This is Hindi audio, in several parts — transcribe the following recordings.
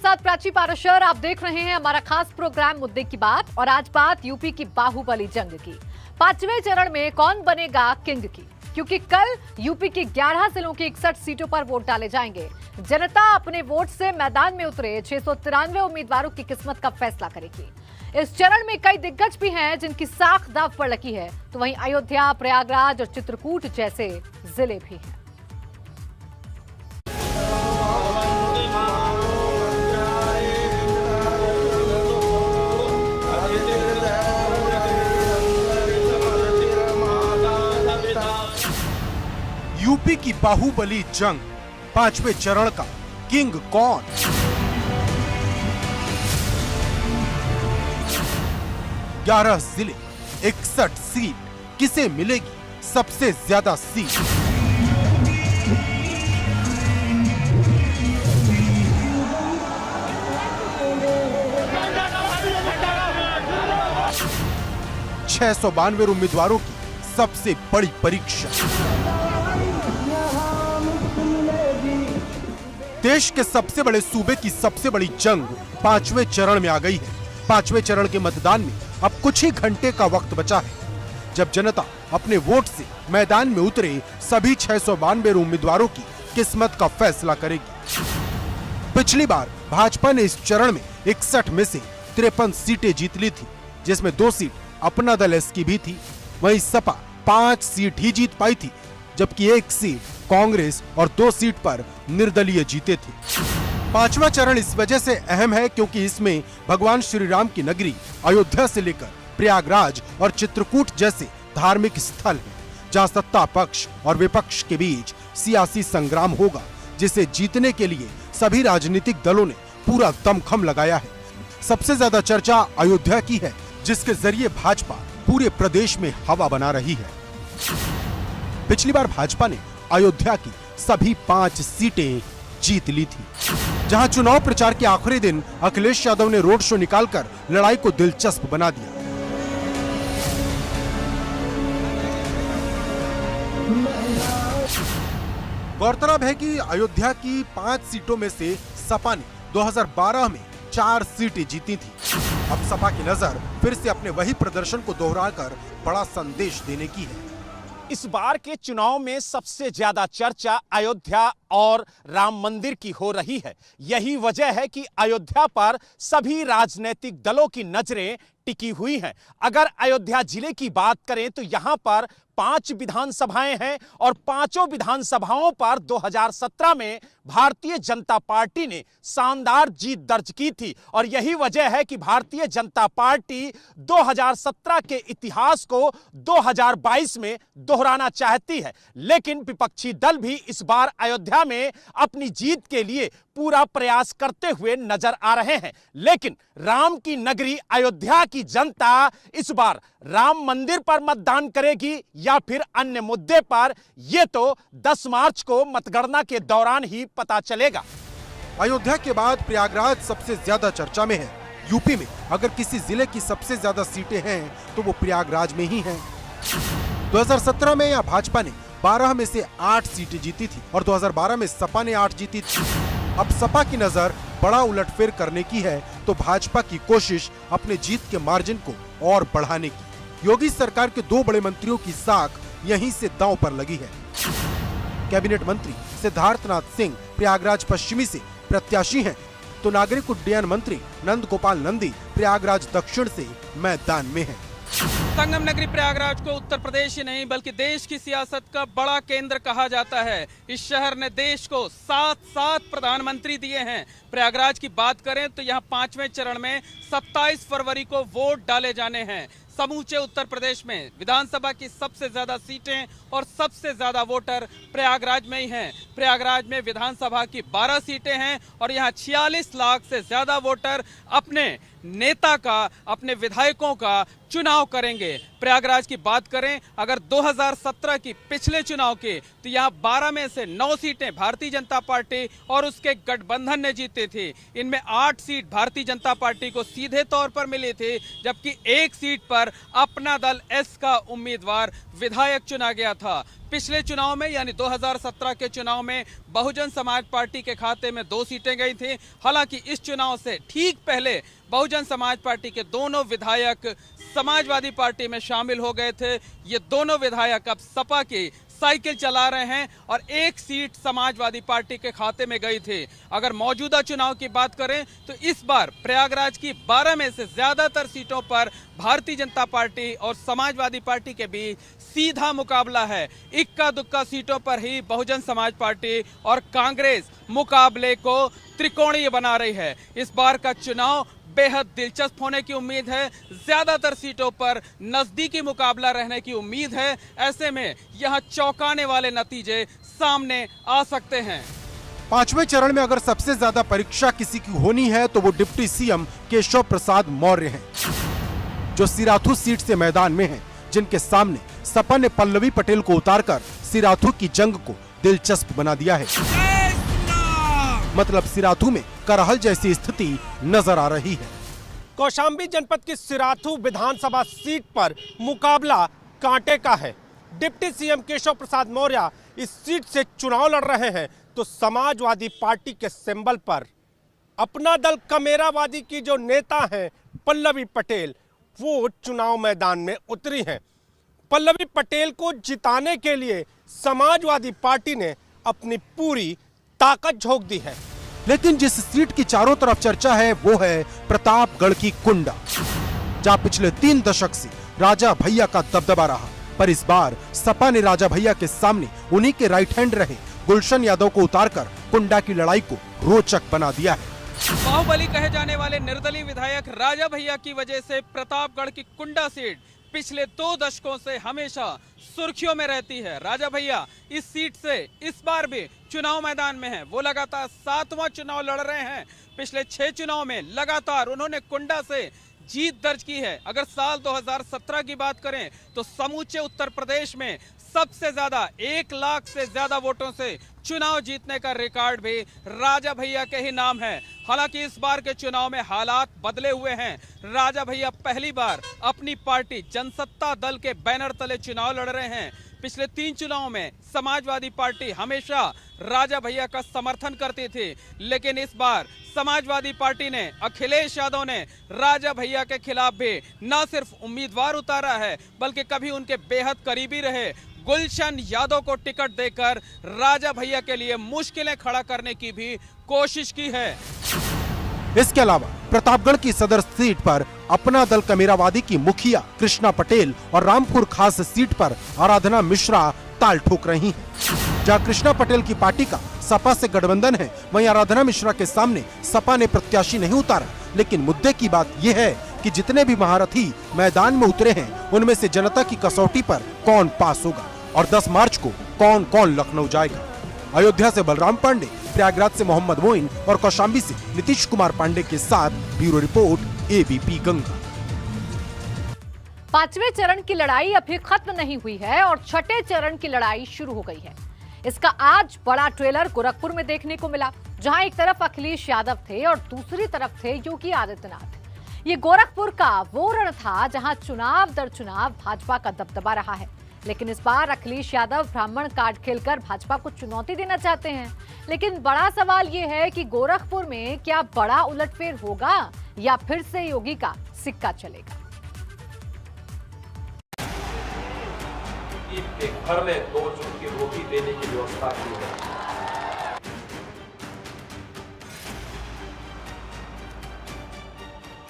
साथ प्राची पाराशर। आप देख रहे हैं हमारा खास प्रोग्राम मुद्दे की बात। और आज बात यूपी की बाहुबली जंग की। 5वें चरण में कौन बनेगा किंग की, क्योंकि कल यूपी की 11 जिलों की 61 सीटों पर वोट डाले जाएंगे। जनता अपने वोट से मैदान में उतरे 693 उम्मीदवारों की किस्मत का फैसला करेगी। इस चरण में कई दिग्गज भी हैं जिनकी साख दांव पर लगी है, तो वहीं अयोध्या, प्रयागराज और चित्रकूट जैसे जिले भी हैं। यूपी की बाहुबली जंग, 5वें चरण का किंग कौन? ग्यारह जिले, 61 सीट, किसे मिलेगी सबसे ज्यादा सीट? छह 692 उम्मीदवारों की सबसे बड़ी परीक्षा। देश के सबसे बड़े सूबे की सबसे बड़ी जंग 5वें चरण में आ गई है। 5वें चरण के मतदान में अब कुछ ही घंटे का वक्त बचा है, जब जनता अपने वोट से मैदान में उतरे सभी 692 उम्मीदवारों की किस्मत का फैसला करेगी। पिछली बार भाजपा ने इस चरण में 61 में से 53 सीटें जीत ली थी, जिसमें 2 सीट अपना दल एस की भी थी। वहीं सपा 5 सीट ही जीत पाई थी, जबकि 1 सीट कांग्रेस और 2 सीट पर निर्दलीय जीते थे। 5वां चरण इस वजह से अहम है क्योंकि इसमें भगवान श्री राम की नगरी अयोध्या से लेकर प्रयागराज और चित्रकूट जैसे धार्मिक स्थल हैं, जहां सत्ता पक्ष और विपक्ष के बीच सियासी संग्राम होगा, जिसे जीतने के लिए सभी राजनीतिक दलों ने पूरा दमखम लगाया है। सबसे ज्यादा चर्चा अयोध्या की है, जिसके जरिए भाजपा पूरे प्रदेश में हवा बना रही है। पिछली बार भाजपा ने अयोध्या की सभी 5 सीटें जीत ली थी, जहां चुनाव प्रचार के आखिरी दिन अखिलेश यादव ने रोड शो निकालकर लड़ाई को दिलचस्प बना दिया। गौरतलब है कि अयोध्या की 5 सीटों में से सपा ने 2012 में 4 सीटें जीती थी। अब सपा की नजर फिर से अपने वही प्रदर्शन को दोहराकर बड़ा संदेश देने की है। इस बार के चुनाव में सबसे ज्यादा चर्चा अयोध्या और राम मंदिर की हो रही है। यही वजह है कि अयोध्या पर सभी राजनीतिक दलों की नजरें टिकी हुई हैं। अगर अयोध्या जिले की बात करें तो यहां पर 5 विधानसभाएं हैं और 5 विधानसभाओं पर 2017 में भारतीय जनता पार्टी ने शानदार जीत दर्ज की थी। और यही वजह है कि भारतीय जनता पार्टी 2017 के इतिहास को 2022 में दोहराना चाहती है। लेकिन विपक्षी दल भी इस बार अयोध्या में अपनी जीत के लिए पूरा प्रयास करते हुए नजर आ रहे हैं। लेकिन राम की नगरी अयोध्या की जनता इस बार राम मंदिर पर मतदान करेगी या फिर अन्य मुद्दे पर, यह तो 10 मार्च को मतगणना के दौरान ही पता चलेगा। अयोध्या के बाद प्रयागराज सबसे ज्यादा चर्चा में है। यूपी में अगर किसी जिले की सबसे ज्यादा सीटें हैं तो वो प्रयागराज में ही हैं। 2017 में या भाजपा ने 12 में से 8 सीटें जीती थी और 2012 में सपा ने 8 जीती थी। अब सपा की नजर बड़ा उलटफेर करने की है, तो भाजपा की कोशिश अपने जीत के मार्जिन को और बढ़ाने की। योगी सरकार के 2 बड़े मंत्रियों की साख यहीं से दांव पर लगी है। कैबिनेट मंत्री सिद्धार्थनाथ सिंह प्रयागराज पश्चिमी से प्रत्याशी हैं, तो नागरिक उड्डयन मंत्री नंद गोपाल नंदी प्रयागराज दक्षिण से मैदान में हैं। संगम नगरी प्रयागराज को उत्तर प्रदेश ही नहीं बल्कि देश की सियासत का बड़ा केंद्र कहा जाता है। इस शहर ने देश को 7 प्रधानमंत्री दिए हैं। प्रयागराज की बात करें तो यहाँ 5वें चरण में 27 फरवरी को वोट डाले जाने हैं। समूचे उत्तर प्रदेश में विधानसभा की सबसे ज्यादा सीटें और सबसे ज्यादा वोटर प्रयागराज में ही हैं। प्रयागराज में विधानसभा की 12 सीटें हैं और यहाँ 46 लाख से ज्यादा वोटर अपने नेता का, अपने विधायकों का चुनाव करेंगे। प्रयागराज की बात करें अगर 2017 की पिछले चुनाव के, तो यहाँ 12 में से 9 सीटें भारतीय जनता पार्टी और उसके गठबंधन ने जीती थी। इनमें 8 सीट भारतीय जनता पार्टी को सीधे तौर पर मिली थी, जबकि 1 सीट पर अपना दल एस का उम्मीदवार विधायक चुना गया था। पिछले चुनाव में यानी 2017 के चुनाव में बहुजन समाज पार्टी के खाते में 2 सीटें गई थी। हालांकि इस चुनाव से ठीक पहले बहुजन समाज पार्टी के दोनों विधायक समाजवादी पार्टी में शामिल हो गए थे। ये दोनों विधायक अब सपा की साइकिल चला रहे हैं और 1 सीट समाजवादी पार्टी के खाते में गई थी। अगर मौजूदा चुनाव की बात करें तो इस बार प्रयागराज की 12 में से ज्यादातर सीटों पर भारतीय जनता पार्टी और समाजवादी पार्टी के बीच सीधा मुकाबला है। इक्का दुक्का सीटों पर ही बहुजन समाज पार्टी और कांग्रेस मुकाबले को त्रिकोणीय बना रही है। इस बार का चुनाव बेहद दिलचस्प होने की उम्मीद है। ज्यादातर सीटों पर नजदीकी मुकाबला रहने की उम्मीद है। ऐसे में यहां चौंकाने वाले नतीजे सामने आ सकते हैं। 5वें चरण में अगर सबसे ज्यादा परीक्षा किसी की होनी है तो वो डिप्टी सीएम केशव प्रसाद मौर्य हैं, जो सिराथू सीट से मैदान में हैं, जिनके सामने सपा ने पल्लवी पटेल को उतारकर सिराथू की जंग को दिलचस्प बना दिया है। मतलब सिराथू में करहल जैसी स्थिति नजर आ रही है। कौशाम्बी जनपद की सिराथू विधानसभा सीट पर मुकाबला कांटे का है। डिप्टी सीएम केशव प्रसाद मौर्य इस सीट से चुनाव लड़ रहे हैं तो समाजवादी पार्टी के सिंबल पर अपना दल कमेरावादी की जो नेता हैं पल्लवी पटेल, वो चुनाव मैदान में उतरी हैं। पल्लवी पटेल को जिताने के लिए समाजवादी पार्टी ने अपनी पूरी ताकत झोंक दी है। लेकिन जिस सीट की चारों तरफ चर्चा है वो है प्रतापगढ़ की कुंडा, जहां पिछले 3 दशक से राजा भैया का दबदबा रहा। पर इस बार सपा ने राजा भैया के सामने उन्हीं के राइट हैंड रहे गुलशन यादव को उतारकर कुंडा की लड़ाई को रोचक बना दिया है। बाहुबली कहे जाने वाले निर्दलीय विधायक राजा भैया की वजह से प्रतापगढ़ की कुंडा सीट पिछले 2 दशकों से हमेशा सुर्खियों में रहती है। राजा भैया इस सीट से इस बार भी चुनाव मैदान में हैं। वो लगातार 7वां चुनाव लड़ रहे हैं। पिछले 6 चुनाव में लगातार उन्होंने कुंडा से जीत दर्ज की है। अगर साल 2017 की बात करें तो समूचे उत्तर प्रदेश में सबसे ज्यादा 1 लाख से ज्यादा वोटों से चुनाव जीतने का रिकॉर्ड भी राजा भैया के ही नाम है। हालांकि इस बार के चुनाव में हालात बदले हुए हैं। राजा भैया पहली बार अपनी पार्टी जनसत्ता दल के बैनर तले चुनाव लड़ रहे हैं। पिछले 3 चुनाव में समाजवादी पार्टी हमेशा राजा भैया का समर्थन करती थी, लेकिन इस बार समाजवादी पार्टी ने, अखिलेश यादव ने राजा भैया के खिलाफ भी न सिर्फ उम्मीदवार उतारा है बल्कि कभी उनके बेहद करीबी रहे गुलशन यादव को टिकट देकर राजा भैया के लिए मुश्किलें खड़ा करने की भी कोशिश की है। इसके अलावा प्रतापगढ़ की सदर सीट पर अपना दल कमेरावादी की मुखिया कृष्णा पटेल और रामपुर खास सीट पर आराधना मिश्रा ताल ठोक रही हैं। जहां कृष्णा पटेल की पार्टी का सपा से गठबंधन है, वहीं आराधना मिश्रा के सामने सपा ने प्रत्याशी नहीं उतारा। लेकिन मुद्दे की बात यह है कि जितने भी महारथी मैदान में उतरे हैं उनमें से जनता की कसौटी पर कौन पास होगा और 10 मार्च को कौन कौन लखनऊ जाएगा। अयोध्या से बलराम पांडे, प्रयागराज से मोहम्मद मोइन और कौशाम्बी से नीतीश कुमार पांडे के साथ ब्यूरो रिपोर्ट एबीपी गंगा। 5वें चरण की लड़ाई अभी खत्म नहीं हुई है और 6ठे चरण की लड़ाई शुरू हो गई है। इसका आज बड़ा ट्रेलर गोरखपुर में देखने को मिला, जहां एक तरफ अखिलेश यादव थे और दूसरी तरफ थे योगी आदित्यनाथ। ये गोरखपुर का वो रण था जहां चुनाव दर चुनाव भाजपा का दबदबा रहा है। लेकिन इस बार अखिलेश यादव ब्राह्मण कार्ड खेलकर भाजपा को चुनौती देना चाहते हैं। लेकिन बड़ा सवाल ये है कि गोरखपुर में क्या बड़ा उलटफेर होगा या फिर से योगी का सिक्का चलेगा। एक घर में 2 चुन की रोटी देने की व्यवस्था की है।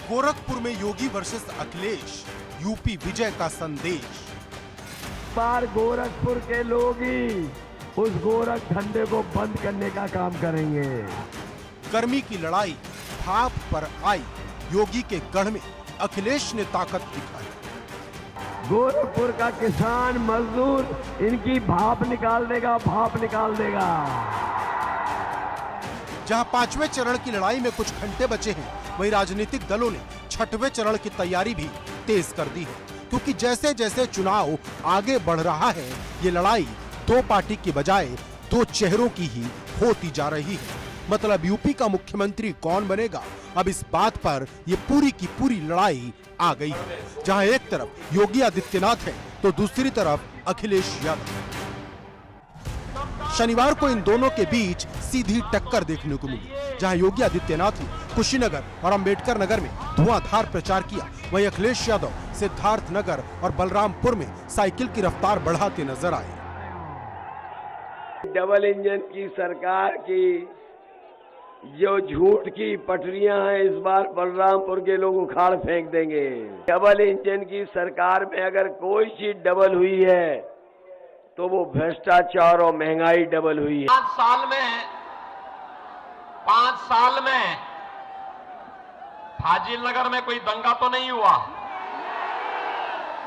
गोरखपुर में योगी वर्सेस अखिलेश, यूपी विजय का संदेश। बार गोरखपुर के लोग ही उस गोरख धंधे को बंद करने का काम करेंगे। गर्मी की लड़ाई भाप पर आई, योगी के गढ़ में अखिलेश ने ताकत दिखाई। गोरखपुर का किसान मजदूर इनकी भाप निकाल देगा, भाप निकाल देगा। जहां 5वें चरण की लड़ाई में कुछ घंटे बचे हैं, वहीं राजनीतिक दलों ने 6ठवें चरण की तैयारी भी तेज कर दी है, क्योंकि जैसे जैसे चुनाव आगे बढ़ रहा है, ये लड़ाई 2 पार्टी की बजाय 2 चेहरों की ही होती जा रही है। मतलब यूपी का मुख्यमंत्री कौन बनेगा, अब इस बात पर ये पूरी की पूरी लड़ाई आ गई है। जहां एक तरफ योगी आदित्यनाथ है तो दूसरी तरफ अखिलेश यादव। शनिवार को इन दोनों के बीच सीधी टक्कर देखने को मिली, जहां योगी आदित्यनाथ ने कुशीनगर और अंबेडकर नगर में धुआंधार प्रचार किया, वहीं अखिलेश यादव सिद्धार्थ नगर और बलरामपुर में साइकिल की रफ्तार बढ़ाते नजर आए। डबल इंजन की सरकार की जो झूठ की पटरियां हैं, इस बार बलरामपुर के लोग उखाड़ फेंक देंगे। डबल इंजन की सरकार में अगर कोई चीज डबल हुई है तो वो भ्रष्टाचार और महंगाई डबल हुई है। 5 साल में फाजिल नगर में कोई दंगा तो नहीं हुआ,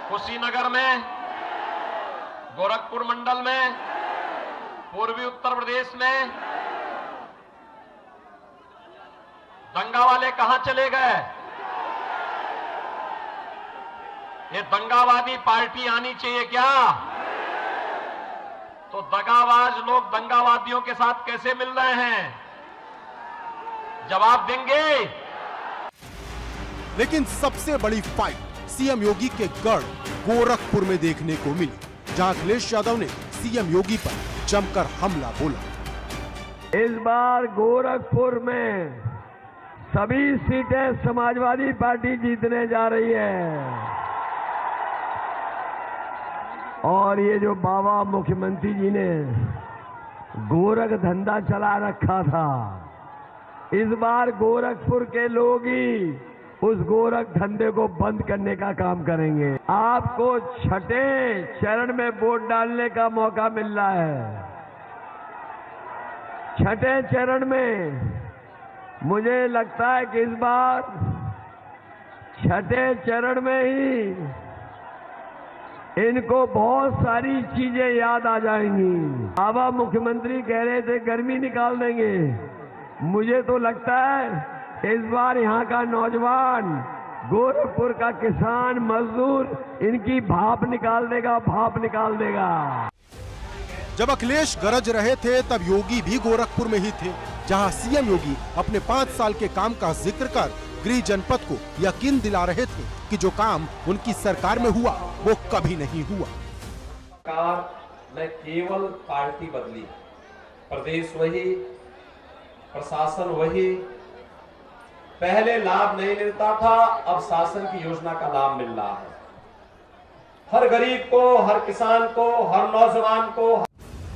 कुशीनगर में, गोरखपुर मंडल में, पूर्वी उत्तर प्रदेश में दंगा वाले कहां चले गए? ये दंगावादी पार्टी आनी चाहिए क्या? तो दगाबाज लोग दंगावादियों के साथ कैसे मिल रहे हैं? जवाब देंगे। लेकिन सबसे बड़ी फाइट सीएम योगी के गढ़ गोरखपुर में देखने को मिली, जहां अखिलेश यादव ने सीएम योगी पर जमकर हमला बोला। इस बार गोरखपुर में सभी सीटें समाजवादी पार्टी जीतने जा रही है और ये जो बाबा मुख्यमंत्री जी ने गोरख धंधा चला रखा था, इस बार गोरखपुर के लोग ही उस गोरख धंधे को बंद करने का काम करेंगे। आपको छठे चरण में वोट डालने का मौका मिल रहा है। छठे चरण में मुझे लगता है कि इस बार छठे चरण में ही इनको बहुत सारी चीजें याद आ जाएंगी। बाबा मुख्यमंत्री कह रहे थे गर्मी निकाल देंगे, मुझे तो लगता है इस बार यहाँ का नौजवान, गोरखपुर का किसान मजदूर इनकी भाप निकाल देगा, भाप निकाल देगा। जब अखिलेश गरज रहे थे तब योगी भी गोरखपुर में ही थे, जहां सीएम योगी अपने 5 साल के काम का जिक्र कर गृह जनपद को यकीन दिला रहे थे कि जो काम उनकी सरकार में हुआ वो कभी नहीं हुआ। सरकार में केवल पार्टी बदली, प्रदेश वही, प्रशासन वही। पहले लाभ नहीं मिलता था, अब शासन की योजना का लाभ मिल रहा है। हर गरीब को, हर किसान को, हर नौजवान को।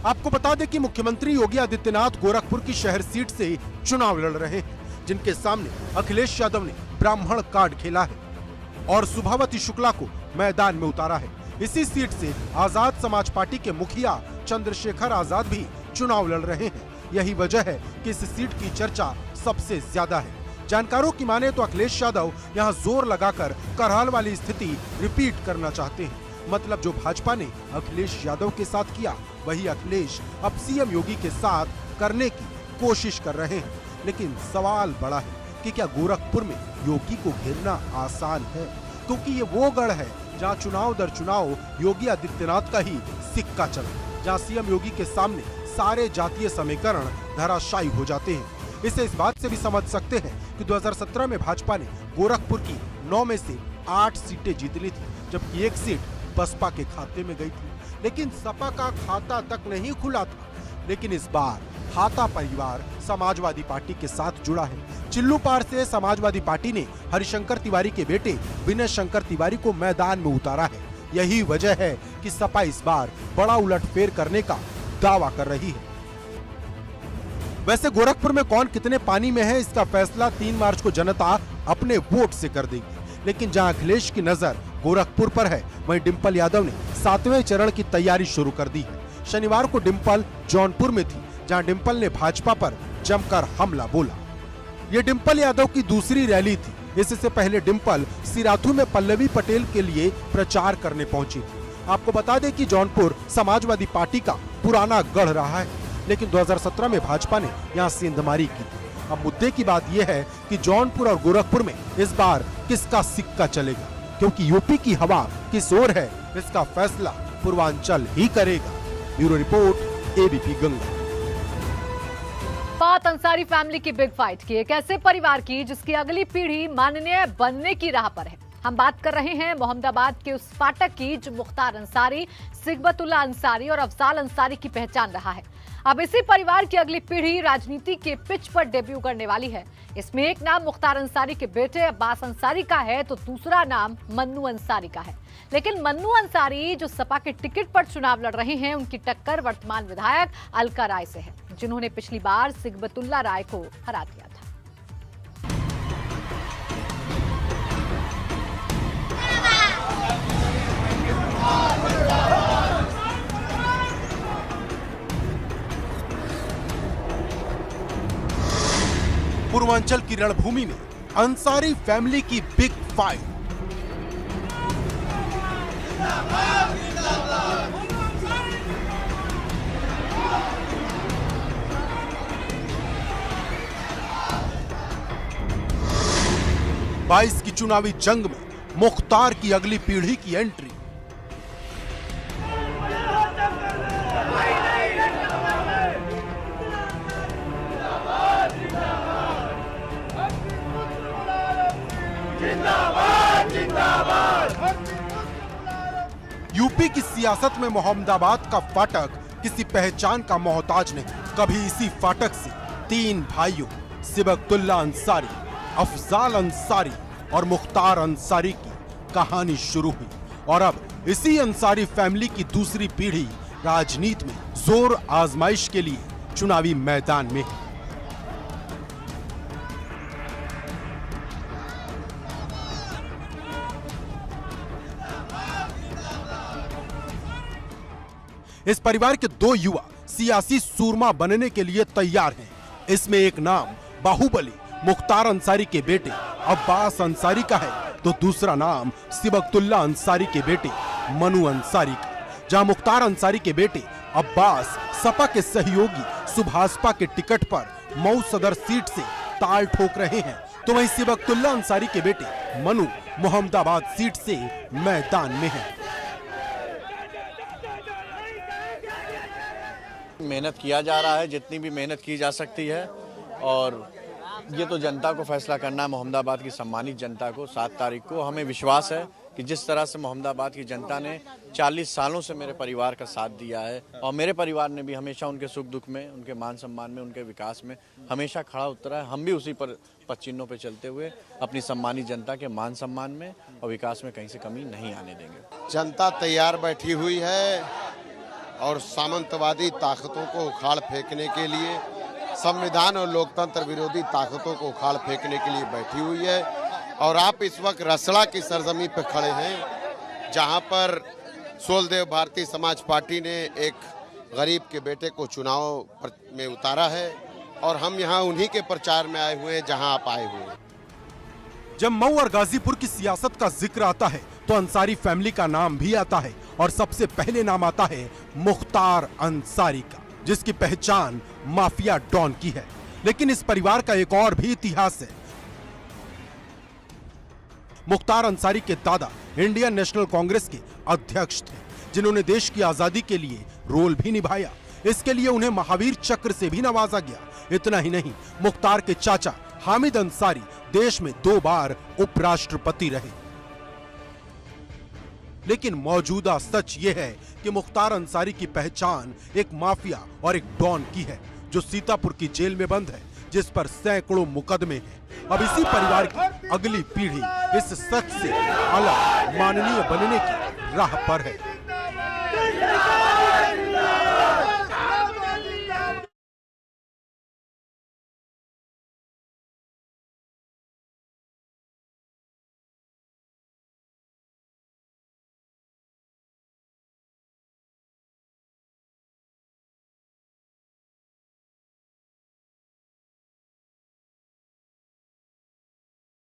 आपको बता दें कि मुख्यमंत्री योगी आदित्यनाथ गोरखपुर की शहर सीट से चुनाव लड़ रहे हैं, जिनके सामने अखिलेश यादव ने ब्राह्मण कार्ड खेला है और सुभावती शुक्ला को मैदान में उतारा है। इसी सीट से आजाद समाज पार्टी के मुखिया चंद्रशेखर आजाद भी चुनाव लड़ रहे हैं। यही वजह है कि इस सीट की चर्चा सबसे ज्यादा है। जानकारों की माने तो अखिलेश यादव यहां जोर लगाकर करहाल वाली स्थिति रिपीट करना चाहते हैं। मतलब जो भाजपा ने अखिलेश यादव के साथ किया, वही अखिलेश अब सीएम योगी के साथ करने की कोशिश कर रहे हैं। लेकिन सवाल बड़ा है कि क्या गोरखपुर में योगी को घेरना आसान है, क्योंकि ये वो गढ़ है जहां चुनाव दर चुनाव योगी आदित्यनाथ का ही सिक्का चला, जहां सीएम योगी के सामने सारे जातीय समीकरण धराशायी हो जाते हैं। इसे इस बात से भी समझ सकते हैं कि 2017 में भाजपा ने गोरखपुर की 9 में से 8 सीटें जीत ली थी, जबकि एक सीट बसपा के खाते में गई थी। लेकिन सपा का खाता तक नहीं खुला था। लेकिन इस बार हाता परिवार समाजवादी पार्टी के साथ जुड़ा है। चिल्लू पार से समाजवादी पार्टी ने हरिशंकर तिवारी के बेटे विनय शंकर तिवारी को मैदान में उतारा है। यही वजह है कि सपा इस बार बड़ा उलटफेर करने का दावा कर रही है। वैसे गोरखपुर में कौन कितने पानी में है, इसका फैसला 3 मार्च को जनता अपने वोट से कर देगी। लेकिन जहां अखिलेश की नजर गोरखपुर पर है, वहीं डिंपल यादव ने 7वें चरण की तैयारी शुरू कर दी है। शनिवार को डिंपल जौनपुर में थी, जहां डिंपल ने भाजपा पर जमकर हमला बोला। ये डिंपल यादव की दूसरी रैली थी। इससे पहले डिंपल सिराथू में पल्लवी पटेल के लिए प्रचार करने पहुंची थी। आपको बता दें कि जौनपुर समाजवादी पार्टी का पुराना गढ़ रहा है, लेकिन 2017 में भाजपा ने यहाँ सेंधमारी की थी। अब मुद्दे की बात यह है कि जौनपुर और गोरखपुर में इस बार किसका सिक्का चलेगा, क्योंकि यूपी की हवा किस ओर है, इसका फैसला पूर्वांचल ही करेगा। Bureau report, ABP Ganga. बात अंसारी फैमिली की बिग फाइट की, एक ऐसे परिवार की जिसकी अगली पीढ़ी माननीय बनने की राह पर है। हम बात कर रहे हैं मोहम्मदाबाद के उस फाटक की जो मुख्तार अंसारी, सिगबतुल्ला अंसारी और अफजाल अंसारी की पहचान रहा है। अब इसी परिवार की अगली पीढ़ी राजनीति के पिच पर डेब्यू करने वाली है। इसमें एक नाम मुख्तार अंसारी के बेटे अब्बास अंसारी का है तो दूसरा नाम मन्नू अंसारी का है। लेकिन मन्नू अंसारी जो सपा के टिकट पर चुनाव लड़ रहे हैं, उनकी टक्कर वर्तमान विधायक अलका राय से है, जिन्होंने पिछली बार सिगबतुल्ला राय को हरा दिया था। पूर्वांचल की रणभूमि में अंसारी फैमिली की बिग फाइट। बाईस की चुनावी जंग में मुख्तार की अगली पीढ़ी की एंट्री। यूपी की सियासत में मोहम्मदाबाद का फाटक किसी पहचान का मोहताज नहीं। कभी इसी फाटक से तीन भाइयों सिबगतुल्ला अंसारी, अफजाल अंसारी और मुख्तार अंसारी की कहानी शुरू हुई और अब इसी अंसारी फैमिली की दूसरी पीढ़ी राजनीति में जोर आजमाइश के लिए चुनावी मैदान में है। इस परिवार के दो युवा सियासी सूरमा बनने के लिए तैयार हैं। इसमें एक नाम बाहुबली मुख्तार अंसारी के बेटे अब्बास अंसारी का है तो दूसरा नाम सिबगतुल्ला अंसारी के बेटे मनु अंसारी का। जहां मुख्तार अंसारी के बेटे अब्बास सपा के सहयोगी सुभाषपा के टिकट पर मऊ सदर सीट से ताल ठोक रहे हैं, तो वहीं सिबगतुल्ला अंसारी के बेटे मनु मोहम्मदाबाद सीट से मैदान में है। मेहनत किया जा रहा है, जितनी भी मेहनत की जा सकती है, और ये तो जनता को फैसला करना है, मोहम्मदाबाद की सम्मानित जनता को। 7 तारीख को हमें विश्वास है कि जिस तरह से मोहम्मदाबाद की जनता ने 40 सालों से मेरे परिवार का साथ दिया है और मेरे परिवार ने भी हमेशा उनके सुख दुख में, उनके मान सम्मान में, उनके विकास में हमेशा खड़ा उतरा है। हम भी उसी पर पदचिह्नों पर चलते हुए अपनी सम्मानित जनता के मान सम्मान में और विकास में कहीं से कमी नहीं आने देंगे। जनता तैयार बैठी हुई है और सामंतवादी ताकतों को उखाड़ फेंकने के लिए, संविधान और लोकतंत्र विरोधी ताकतों को उखाड़ फेंकने के लिए बैठी हुई है। और आप इस वक्त रसड़ा की सरजमी पर खड़े हैं, जहां पर सोलदेव भारतीय समाज पार्टी ने एक गरीब के बेटे को चुनाव में उतारा है और हम यहां उन्हीं के प्रचार में आए हुए हैं जहां आप आए हुए हैं। जब मऊ और गाजीपुर की सियासत का जिक्र आता है तो अंसारी फैमिली का नाम भी आता है और सबसे पहले नाम आता है मुख्तार अंसारी का, जिसकी पहचान माफिया डॉन की है। लेकिन इस परिवार का एक और भी इतिहास है। मुख्तार अंसारी के दादा इंडियन नेशनल कांग्रेस के अध्यक्ष थे, जिन्होंने देश की आजादी के लिए रोल भी निभाया। इसके लिए उन्हें महावीर चक्र से भी नवाजा गया। इतना ही नहीं, मुख्तार के चाचा हामिद अंसारी देश में 2 बार उपराष्ट्रपति रहे। लेकिन मौजूदा सच यह है कि मुख्तार अंसारी की पहचान एक माफिया और एक डॉन की है, जो सीतापुर की जेल में बंद है, जिस पर सैकड़ों मुकदमे हैं। अब इसी परिवार की अगली पीढ़ी इस सच से अलग माननीय बनने की राह पर है।